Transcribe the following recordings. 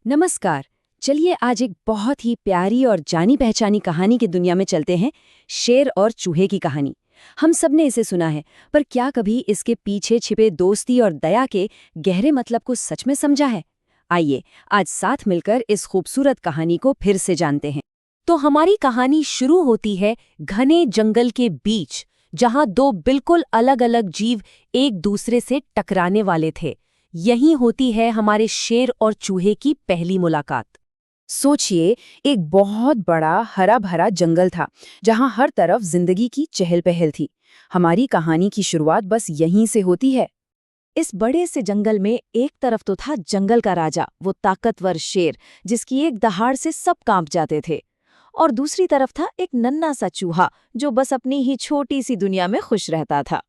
नमस्कार। चलिए आज एक बहुत ही प्यारी और जानी पहचानी कहानी की दुनिया में चलते हैं। शेर और चूहे की कहानी। हम सब ने इसे सुना है, पर क्या कभी इसके पीछे छिपे दोस्ती और दया के गहरे मतलब को सच में समझा है? आइए आज साथ मिलकर इस खूबसूरत कहानी को फिर से जानते हैं। तो हमारी कहानी शुरू होती है घने जंगल के बीच, जहां दो बिल्कुल अलग-अलग जीव एक दूसरे से टकराने वाले थे। यही होती है हमारे शेर और चूहे की पहली मुलाकात। सोचिए, एक बहुत बड़ा हरा भरा जंगल था जहां हर तरफ जिंदगी की चहल पहल थी। हमारी कहानी की शुरुआत बस यहीं से होती है। इस बड़े से जंगल में एक तरफ तो था जंगल का राजा, वो ताकतवर शेर जिसकी एक दहाड़ से सब कांप जाते थे। और दूसरी तरफ था एक नन्हा सा चूहा जो बस अपनी ही छोटी सी दुनिया में खुश रहता था।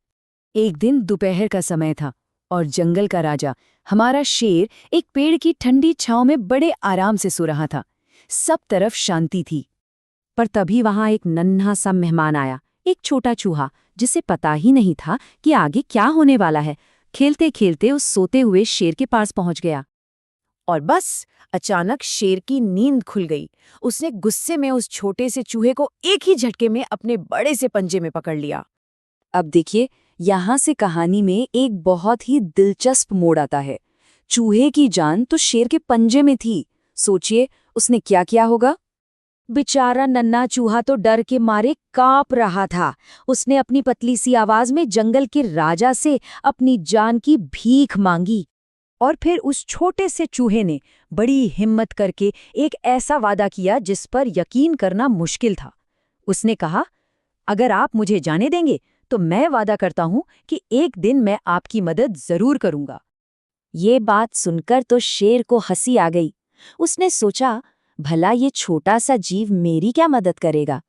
एक दिन दोपहर का समय था और जंगल का राजा, हमारा शेर, एक पेड़ की ठंडी छांव में बड़े आराम से सो रहा था। सब तरफ शांति थी। पर तभी वहां एक नन्हा सा मेहमान आया, एक छोटा चूहा जिसे पता ही नहीं था कि आगे क्या होने वाला है। खेलते खेलते उस सोते हुए शेर के पास पहुंच गया। और बस अचानक शेर की नींद खुल गई। उसने गुस्से में उस छोटे से चूहे को एक ही झटके में अपने बड़े से पंजे में पकड़ लिया। अब देखिए, यहाँ से कहानी में एक बहुत ही दिलचस्प मोड़ आता है। चूहे की जान तो शेर के पंजे में थी। सोचिए उसने क्या किया होगा। बेचारा नन्हा चूहा तो डर के मारे कांप रहा था। उसने अपनी पतली सी आवाज में जंगल के राजा से अपनी जान की भीख मांगी। और फिर उस छोटे से चूहे ने बड़ी हिम्मत करके एक ऐसा वादा किया जिस पर यकीन करना मुश्किल था। उसने कहा, अगर आप मुझे जाने देंगे तो मैं वादा करता हूं कि एक दिन मैं आपकी मदद जरूर करूंगा। ये बात सुनकर तो शेर को हंसी आ गई। उसने सोचा, भला ये छोटा सा जीव मेरी क्या मदद करेगा?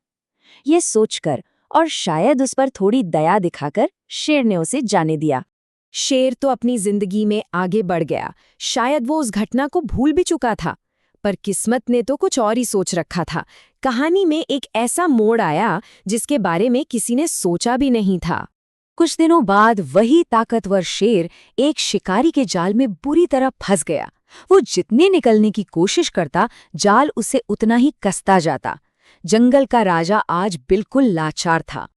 ये सोचकर और शायद उस पर थोड़ी दया दिखाकर शेर ने उसे जाने दिया। शेर तो अपनी जिंदगी में आगे बढ़ गया। शायद वो उस घटना को भूल भी चुका था, पर किस्मत ने तो कुछ और ही सोच रखा था। कहानी में एक ऐसा मोड़ आया जिसके बारे में किसी ने सोचा भी नहीं था। कुछ दिनों बाद वही ताकतवर शेर एक शिकारी के जाल में बुरी तरह फंस गया। वो जितने निकलने की कोशिश करता, जाल उसे उतना ही कसता जाता। जंगल का राजा आज बिल्कुल लाचार था।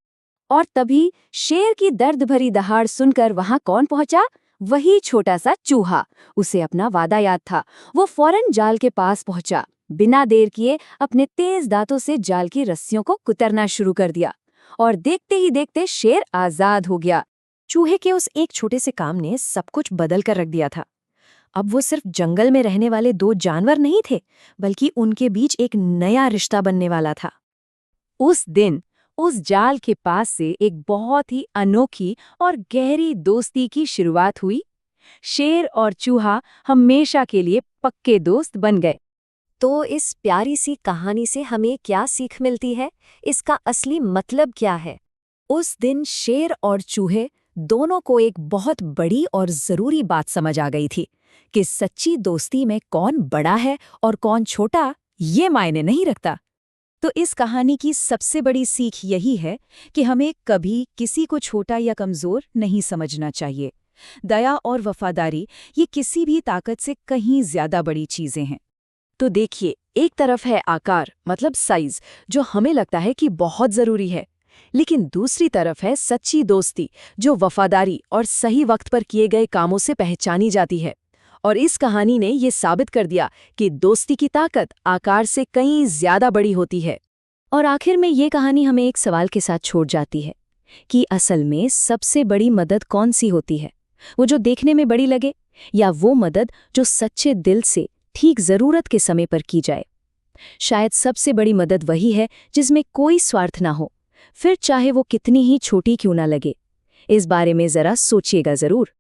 और तभी शेर की दर्द भरी दहाड़ सुनकर वहां कौन पहुंचा? वही छोटा सा चूहा। उसे अपना वादा याद था। वो फौरन जाल के पास पहुंचा। बिना देर किए अपने तेज दांतों से जाल की रस्सियों को कुतरना शुरू कर दिया। और देखते ही देखते शेर आजाद हो गया। चूहे के उस एक छोटे से काम ने सब कुछ बदल कर रख दिया था। अब वो सिर्फ जंगल में रहने वाले दो जानवर नहीं थे, बल्कि उनके बीच एक नया रिश्ता बनने वाला था। उस दिन उस जाल के पास से एक बहुत ही अनोखी और गहरी दोस्ती की शुरुआत हुई। शेर और चूहा हमेशा के लिए पक्के दोस्त बन गए। तो इस प्यारी सी कहानी से हमें क्या सीख मिलती है? इसका असली मतलब क्या है? उस दिन शेर और चूहे दोनों को एक बहुत बड़ी और जरूरी बात समझ आ गई थी कि सच्ची दोस्ती में कौन बड़ा है और कौन छोटा, ये मायने नहीं रखता। तो इस कहानी की सबसे बड़ी सीख यही है कि हमें कभी किसी को छोटा या कमजोर नहीं समझना चाहिए। दया और वफादारी, ये किसी भी ताकत से कहीं ज्यादा बड़ी चीजें हैं। तो देखिए, एक तरफ है आकार, मतलब साइज, जो हमें लगता है कि बहुत जरूरी है, लेकिन दूसरी तरफ है सच्ची दोस्ती, जो वफादारी और सही वक्त पर किए गए कामों से पहचानी जाती है। और इस कहानी ने ये साबित कर दिया कि दोस्ती की ताकत आकार से कहीं ज्यादा बड़ी होती है। और आखिर में ये कहानी हमें एक सवाल के साथ छोड़ जाती है कि असल में सबसे बड़ी मदद कौन सी होती है? वो जो देखने में बड़ी लगे, या वो मदद जो सच्चे दिल से ठीक जरूरत के समय पर की जाए? शायद सबसे बड़ी मदद वही है जिसमें कोई स्वार्थ ना हो, फिर चाहे वो कितनी ही छोटी क्यों ना लगे। इस बारे में जरा सोचिएगा जरूर।